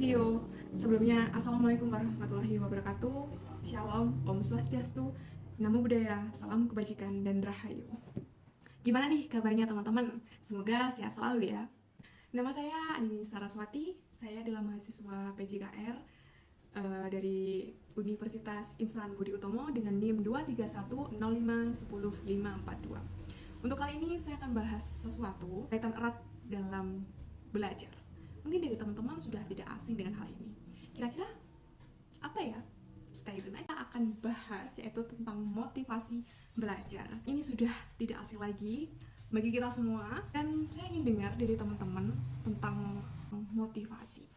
video. Sebelumnya, Assalamualaikum warahmatullahi wabarakatuh. Shalom, Om Swastiastu, Namo Buddhaya, Salam Kebajikan, dan Rahayu. Gimana nih kabarnya teman-teman? Semoga sehat selalu ya. Nama saya Anini Saraswati, saya adalah mahasiswa PJKR dari Universitas Insan Budi Utomo dengan NIM 23105100542. Untuk kali ini saya akan bahas sesuatu kaitan erat dalam belajar. Mungkin dari teman-teman sudah tidak asing dengan hal ini. Kira-kira apa ya? Stay tune aja, akan bahas yaitu tentang motivasi belajar. Ini sudah tidak asing lagi bagi kita semua, dan saya ingin dengar dari teman-teman tentang motivasi.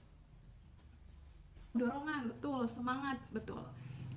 Dorongan, betul, semangat, betul.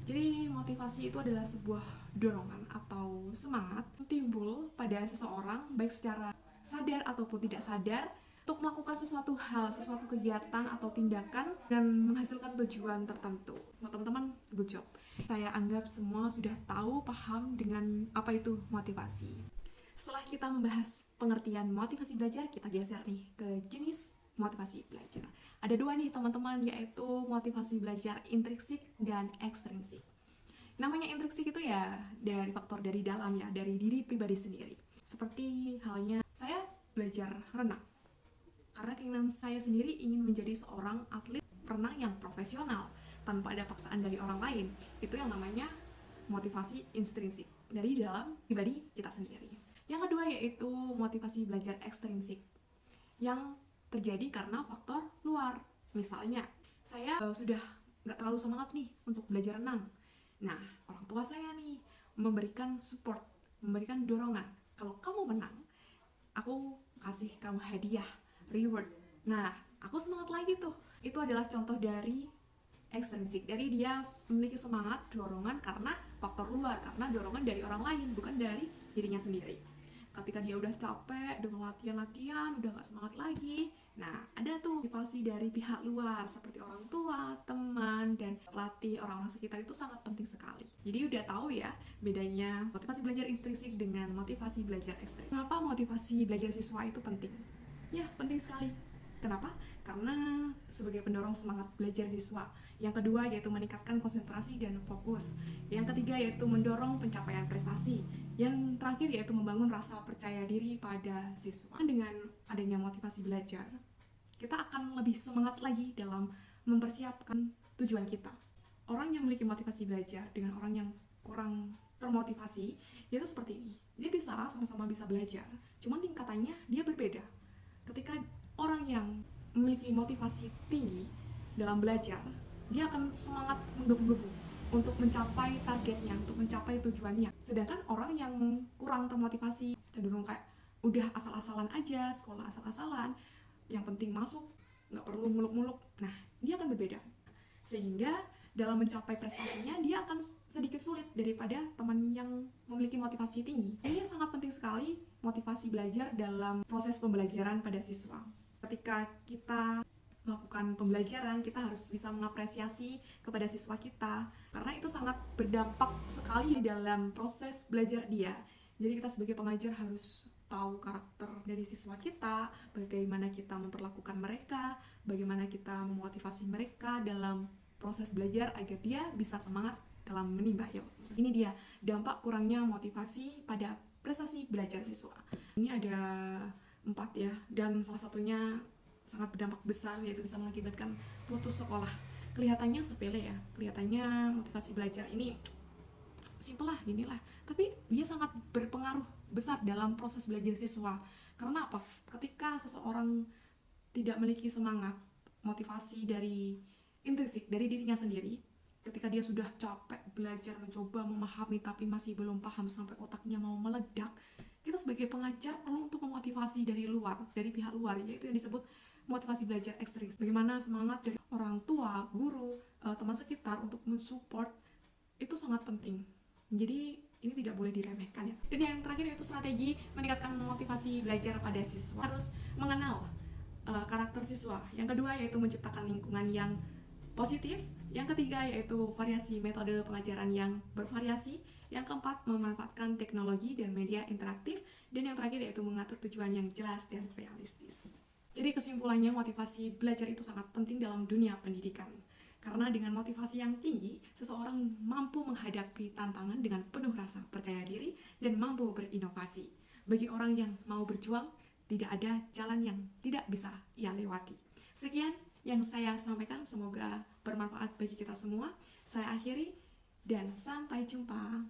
Jadi motivasi itu adalah sebuah dorongan atau semangat yang timbul pada seseorang baik secara sadar ataupun tidak sadar untuk melakukan sesuatu hal, sesuatu kegiatan atau tindakan dan menghasilkan tujuan tertentu. Teman-teman, good job. Saya anggap semua sudah tahu, paham dengan apa itu motivasi. Setelah kita membahas pengertian motivasi belajar, kita geser nih ke jenis motivasi belajar. Ada dua nih teman-teman, yaitu motivasi belajar intrinsik dan ekstrinsik. Namanya intrinsik itu ya dari faktor dari dalam ya, dari diri pribadi sendiri. Seperti halnya saya belajar renang karena keinginan saya sendiri ingin menjadi seorang atlet renang yang profesional tanpa ada paksaan dari orang lain. Itu yang namanya motivasi intrinsik dari dalam pribadi kita sendiri. Yang kedua yaitu motivasi belajar ekstrinsik yang terjadi karena faktor luar. Misalnya, saya sudah nggak terlalu semangat nih untuk belajar renang. Nah, orang tua saya nih memberikan support, memberikan dorongan. Kalau kamu menang, aku kasih kamu hadiah, reward. Nah, aku semangat lagi tuh. Itu adalah contoh dari ekstrinsik. Dari dia memiliki semangat, dorongan karena faktor luar, karena dorongan dari orang lain, bukan dari dirinya sendiri. Ketika dia udah capek dengan latihan-latihan, udah gak semangat lagi, nah ada tuh motivasi dari pihak luar seperti orang tua, teman, dan pelatih, orang-orang sekitar. Itu sangat penting sekali. Jadi udah tahu ya bedanya motivasi belajar intrinsik dengan motivasi belajar ekstrinsik. Kenapa motivasi belajar siswa itu penting? Ya, penting sekali. Kenapa? Karena sebagai pendorong semangat belajar siswa. Yang kedua yaitu meningkatkan konsentrasi dan fokus. Yang ketiga yaitu mendorong pencapaian prestasi. Yang terakhir yaitu membangun rasa percaya diri pada siswa. Dengan adanya motivasi belajar, kita akan lebih semangat lagi dalam mempersiapkan tujuan kita. Orang yang memiliki motivasi belajar dengan orang yang kurang termotivasi, dia itu seperti ini. Dia bisa sama-sama bisa belajar, cuman tingkatannya dia berbeda. Ketika orang yang memiliki motivasi tinggi dalam belajar, dia akan semangat menggebu-gebu untuk mencapai targetnya, untuk mencapai tujuannya. Sedangkan orang yang kurang termotivasi, cenderung kayak udah asal-asalan aja, sekolah asal-asalan, yang penting masuk, nggak perlu muluk-muluk. Nah, dia akan berbeda. Sehingga dalam mencapai prestasinya, dia akan sedikit sulit daripada teman yang memiliki motivasi tinggi. Ini sangat penting sekali motivasi belajar dalam proses pembelajaran pada siswa. Ketika kita melakukan pembelajaran, kita harus bisa mengapresiasi kepada siswa kita, karena itu sangat berdampak sekali di dalam proses belajar dia. Jadi kita sebagai pengajar harus tahu karakter dari siswa kita, bagaimana kita memperlakukan mereka, bagaimana kita memotivasi mereka dalam proses belajar agar dia bisa semangat dalam menimba ilmu. Ini dia dampak kurangnya motivasi pada prestasi belajar siswa. Ini ada 4 ya, dan salah satunya sangat berdampak besar, yaitu bisa mengakibatkan putus sekolah. Kelihatannya sepele ya, kelihatannya motivasi belajar ini simpel lah, gini lah, tapi dia sangat berpengaruh besar dalam proses belajar siswa. Karena apa? Ketika seseorang tidak memiliki semangat, motivasi dari intrinsik dari dirinya sendiri, ketika dia sudah capek belajar, mencoba memahami tapi masih belum paham sampai otaknya mau meledak, kita sebagai pengajar perlu untuk memotivasi dari luar, dari pihak luar, yaitu yang disebut motivasi belajar ekstrinsik. Bagaimana semangat dari orang tua, guru, teman sekitar untuk mensupport, itu sangat penting. Jadi ini tidak boleh diremehkan ya. Dan yang terakhir yaitu strategi meningkatkan motivasi belajar pada siswa. Harus mengenal karakter siswa. Yang kedua yaitu menciptakan lingkungan yang positif. Yang ketiga yaitu variasi metode pengajaran yang bervariasi. Yang keempat memanfaatkan teknologi dan media interaktif. Dan yang terakhir yaitu mengatur tujuan yang jelas dan realistis. Jadi kesimpulannya, motivasi belajar itu sangat penting dalam dunia pendidikan. Karena dengan motivasi yang tinggi, seseorang mampu menghadapi tantangan dengan penuh rasa percaya diri dan mampu berinovasi. Bagi orang yang mau berjuang, tidak ada jalan yang tidak bisa ia lewati. Sekian yang saya sampaikan, semoga bermanfaat bagi kita semua. Saya akhiri dan sampai jumpa.